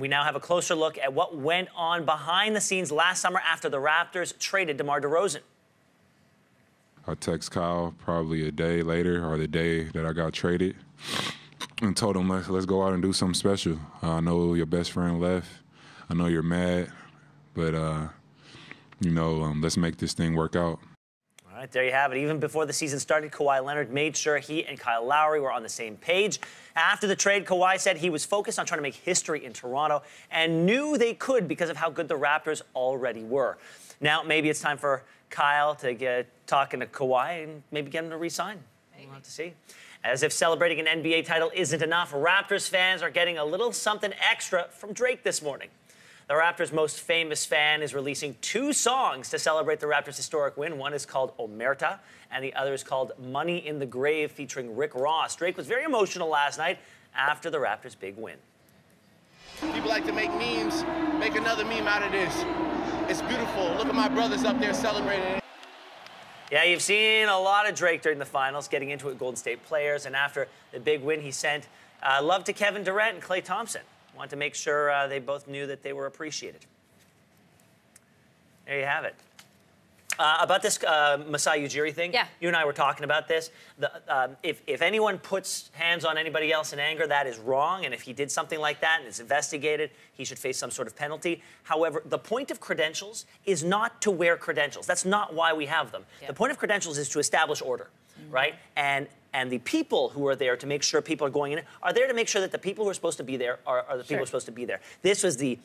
We now have a closer look at what went on behind the scenes last summer after the Raptors traded DeMar DeRozan. I text Kyle probably a day later or the day that I got traded and told him, let's go out and do something special. I know your best friend left. I know you're mad, but, let's make this thing work out. All right, there you have it. Even before the season started, Kawhi Leonard made sure he and Kyle Lowry were on the same page. After the trade, Kawhi said he was focused on trying to make history in Toronto and knew they could because of how good the Raptors already were. Now, maybe it's time for Kyle to get talking to Kawhi and maybe get him to re-sign. We'll have to see. As if celebrating an NBA title isn't enough, Raptors fans are getting a little something extra from Drake this morning. The Raptors' most famous fan is releasing 2 songs to celebrate the Raptors' historic win. One is called Omerta, and the other is called Money in the Grave, featuring Rick Ross. Drake was very emotional last night after the Raptors' big win. People like to make memes, make another meme out of this. It's beautiful. Look at my brothers up there celebrating. Yeah, you've seen a lot of Drake during the finals, getting into it with Golden State players, and after the big win, he sent love to Kevin Durant and Klay Thompson. Wanted to make sure they both knew that they were appreciated. There you have it. About this Masai Ujiri thing, yeah. You and I were talking about this. If anyone puts hands on anybody else in anger, that is wrong. And if he did something like that and it's investigated, he should face some sort of penalty. However, the point of credentials is not to wear credentials. That's not why we have them. Yeah. The point of credentials is to establish order, right? And the people who are there to make sure people are going in are there to make sure that the people who are supposed to be there are the people who are supposed to be there. This was the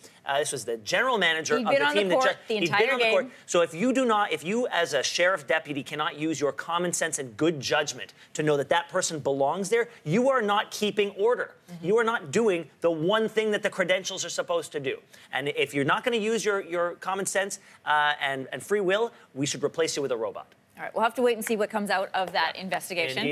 general manager of the team. He'd been on the court. So if you as a sheriff deputy cannot use your common sense and good judgment to know that that person belongs there, you are not keeping order. You are not doing the one thing that the credentials are supposed to do. And if you're not going to use your common sense and free will, we should replace you with a robot. All right, we'll have to wait and see what comes out of that investigation. Indeed.